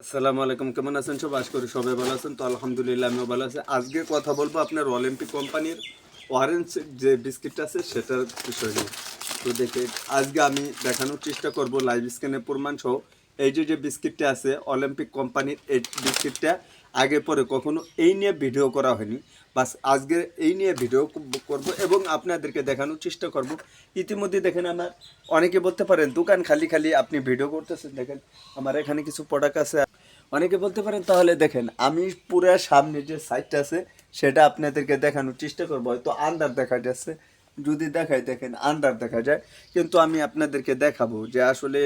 আসসালামু আলাইকুম, কেমন আছেন সব? আশা করি সবাই ভালো আছেন। তো আলহামদুলিল্লাহ আমিও ভালো আছি। আজকে কথা বলবো আপনার অলিম্পিক কোম্পানির অরেঞ্জ যে বিস্কিটটা আছে সেটার বিষয় নিয়ে। তো দেখে আজকে আমি দেখানোর চেষ্টা করব লাইভ স্ক্রিনে প্রমাণ সহ এই যে বিস্কিটটা আছে অলিম্পিক কোম্পানির, এই বিস্কিটটা আগে পরে কখনো এই নিয়ে ভিডিও করা হয়নি। বাস আজকে এই নিয়ে ভিডিও করব এবং আপনাদেরকে দেখানোর চেষ্টা করব। ইতিমধ্যে দেখেন আমার অনেকে বলতে পারেন দোকান খালি খালি আপনি ভিডিও করতেছেন, দেখেন আমার এখানে কিছু প্রোডাক্ট আছে। অনেকে বলতে পারেন তাহলে দেখেন আমি পুরো সামনে যে সাইডটা আছে সেটা আপনাদেরকে দেখানোর চেষ্টা করবো। হয়তো আন্ডার দেখা যাচ্ছে, যদি দেখাই দেখেন আন্ডার দেখা যায়, কিন্তু আমি আপনাদেরকে দেখাবো যে আসলে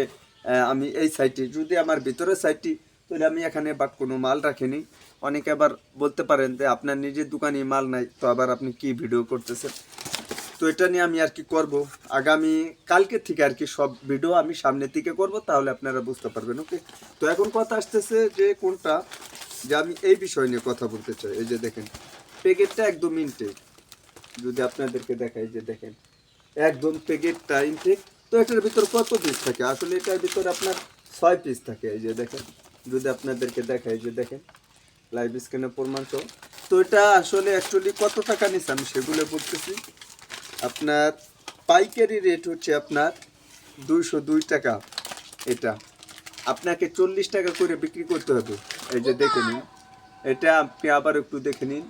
আমি এই সাইডটি যদি আমার ভিতরের সাইডটি, তাহলে আমি এখানে বা কোনো মাল রাখিনি। অনেকে আবার বলতে পারেন যে আপনার নিজের দোকানে মাল নাই, তো আবার আপনি কি ভিডিও করতেছেন। তো এটা নিয়ে আমি আর কি করব আগামী কালকে থেকে আর কি সব ভিডিও আমি সামনের দিকে করব, তাহলে আপনারা বুঝতে পারবেন। ওকে, তো এখন কথা আসতেছে যে কোনটা, যে আমি এই বিষয় নিয়ে কথা বলতে চাই। এই যে দেখেন প্যাকেটটা একদম ইনটেক, যদি আপনাদেরকে দেখাই যে দেখেন একদম প্যাকেটটা ইনটেক। তো এটার ভিতর কত পিস থাকে? আসলে এটার ভিতর আপনার 6 পিস থাকে। এই যে দেখেন, যদি আপনাদেরকে দেখাই যে দেখেন লাইভ স্ক্রিনে প্রমাণ সহ। তো এটা আসলে অ্যাকচুয়ালি কত টাকা নিচ্ছে আমি সেগুলো বলতেছি। আপনার পাইকারি রেট হচ্ছে আপনার 202 টাকা। এটা আপনাকে 40 টাকা করে বিক্রি করতে হবে। এই যে দেখে নিন, এটা আপনি আবার একটু দেখে নিন।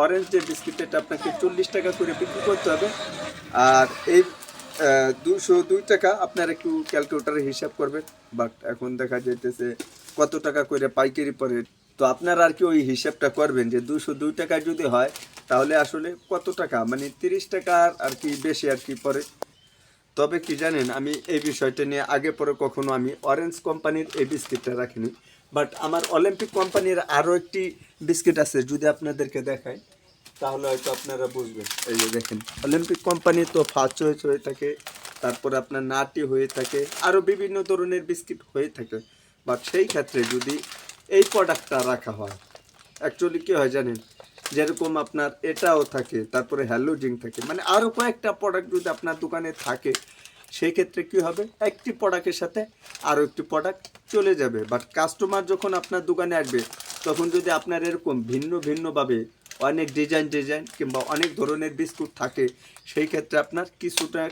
অরেঞ্জ যে বিস্কিটটা আপনাকে 40 টাকা করে বিক্রি করতে হবে। আর এই 202 টাকা আপনার একটু ক্যালকুলেটারে হিসাব করবেন। বাট এখন দেখা যাইতেছে কত টাকা করে পাইকারি পড়ে। তো আপনারা আর কি ওই হিসাবটা করবেন যে 202 টাকা যদি হয় তাহলে আসলে কত টাকা, মানে 30 টাকার আর কি বেশি আর কি পড়ে। তবে কি জানেন, আমি এই বিষয়টা নিয়ে আগে পরে কখনো আমি অরেঞ্জ কোম্পানির এই বিস্কিটটা রাখিনি। বাট আমার অলিম্পিক কোম্পানির আরও একটি বিস্কিট আছে, যদি আপনাদেরকে দেখাই তাহলে হয়তো আপনারা বুঝবেন। এই যে দেখেন অলিম্পিক কোম্পানি তো ফার্স্ট চয়েস হয়ে থাকে, তারপরে আপনার নাটি হয়ে থাকে, আরও বিভিন্ন ধরনের বিস্কিট হয়ে থাকে। বাট সেই ক্ষেত্রে যদি এই প্রোডাক্টটা রাখা হয়, অ্যাকচুয়ালি কী হয় জানেন, যেরকম আপনার এটাও থাকে, তারপরে হ্যালোজিং থাকে, মানে আরও কয়েকটা প্রোডাক্ট যদি আপনার দোকানে থাকে, সেই ক্ষেত্রে কী হবে, একটি প্রোডাক্টের সাথে আরও একটি প্রোডাক্ট চলে যাবে। বাট কাস্টমার যখন আপনার দোকানে আসবে তখন যদি আপনার এরকম ভিন্ন ভিন্নভাবে অনেক ডিজাইন কিংবা অনেক ধরনের বিস্কুট থাকে, সেই ক্ষেত্রে আপনার কিছুটা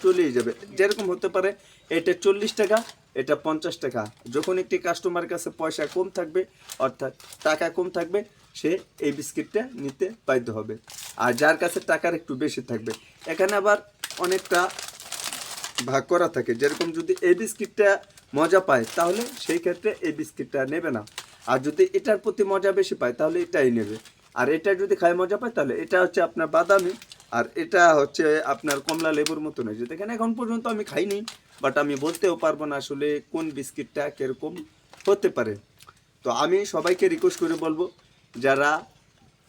চলেই যাবে। যেরকম হতে পারে এটা 40 টাকা, এটা 50 টাকা। যখন একটি কাস্টমার কাছে পয়সা কম থাকবে, অর্থাৎ টাকা কম থাকবে, সে এই বিস্কিটটা নিতে বাধ্য হবে। আর যার কাছে টাকার একটু বেশি থাকবে, এখানে আবার অনেকটা ভাগ করা থাকে। যেরকম যদি এই বিস্কিটটা মজা পায় তাহলে সেই ক্ষেত্রে এই বিস্কিটটা নেবে না, আর যদি এটার প্রতি মজা বেশি পায় তাহলে এটাই নেবে। আর এটা যদি খায় মজা পায় তাহলে এটা হচ্ছে আপনার বাদামি, আর এটা হচ্ছে আপনার কমলা লেবুর মতন হয়েছে। দেখেন এখন পর্যন্ত আমি খাইনি, বাট আমি বলতেও পারবো না আসলে কোন বিস্কিটটা কীরকম হতে পারে। তো আমি সবাইকে রিকোয়েস্ট করে বলবো, যারা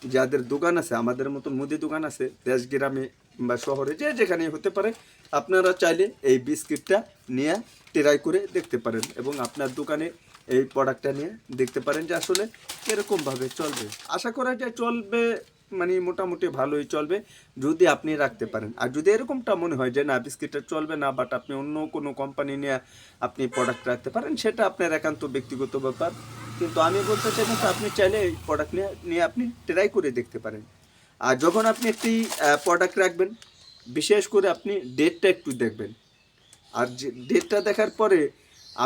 যাদের দোকান আছে, আমাদের মতন মুদি দোকান আছে দেশ গ্রামে বা শহরে, যে যেখানে হতে পারে, আপনারা চাইলে এই বিস্কিটটা নিয়ে ট্রাই করে দেখতে পারেন এবং আপনার দোকানে এই প্রোডাক্টটা নিয়ে দেখতে পারেন যে আসলে কীরকমভাবে চলবে। আশা করা যায় চলবে, মানে মোটামুটি ভালোই চলবে যদি আপনি রাখতে পারেন। আর যদি এরকমটা মনে হয় যে না বিস্কিটটা চলবে না, বাট আপনি অন্য কোনো কোম্পানি নিয়ে আপনি প্রোডাক্ট রাখতে পারেন, সেটা আপনার একান্ত ব্যক্তিগত ব্যাপার। কিন্তু আমি বলতে চাই না, আপনি চাইলে এই প্রোডাক্ট নিয়ে আপনি ট্রাই করে দেখতে পারেন। আর যখন আপনি একটি প্রোডাক্ট রাখবেন, বিশেষ করে আপনি ডেটটা একটু দেখবেন। আর যে ডেটটা দেখার পরে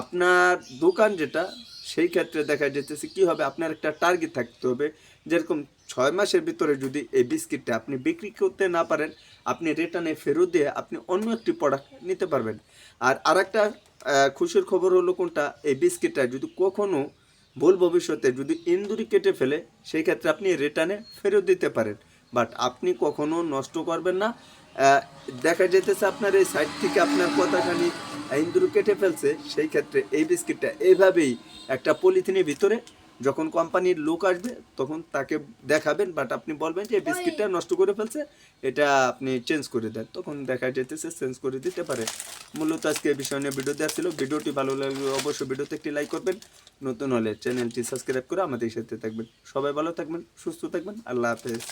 আপনার দোকান যেটা, সেই ক্ষেত্রে দেখা যেতেছে কী হবে, আপনার একটা টার্গেট থাকতে হবে। যেরকম 6 মাসের ভিতরে যদি এই বিস্কিটটা আপনি বিক্রি করতে না পারেন, আপনি রিটার্নে ফেরত দিয়ে আপনি অন্য একটি প্রোডাক্ট নিতে পারবেন। আর আরেকটা খুশির খবর হলো কোনটা, এই বিস্কিটটা যদি কখনও ভুল ভবিষ্যতে যদি ইন্দুরি কেটে ফেলে, সেই ক্ষেত্রে আপনি রিটার্নে ফেরত দিতে পারেন। বাট আপনি কখনো নষ্ট করবেন না। দেখা যেতেছে আপনার এই সাইড থেকে আপনার কথাখানি ইন্দুর কেটে ফেলছে, সেই ক্ষেত্রে এই বিস্কিটটা এইভাবেই একটা পলিথিনের ভিতরে যখন কোম্পানির লোক আসবে তখন তাকে দেখাবেন, বাট আপনি বলবেন যে এই বিস্কিটটা নষ্ট করে ফেলছে, এটা আপনি চেঞ্জ করে দেন, তখন দেখা যেতেছে চেঞ্জ করে দিতে পারে। মূলত আজকে এই বিষয় নিয়ে ভিডিও দেওয়া ছিল। ভিডিওটি ভালো লাগলে অবশ্যই ভিডিওতে একটি লাইক করবেন, নতুন হলে চ্যানেলটি সাবস্ক্রাইব করে আমাদের সাথে থাকবেন। সবাই ভালো থাকবেন, সুস্থ থাকবেন, আল্লাহ হাফেজ।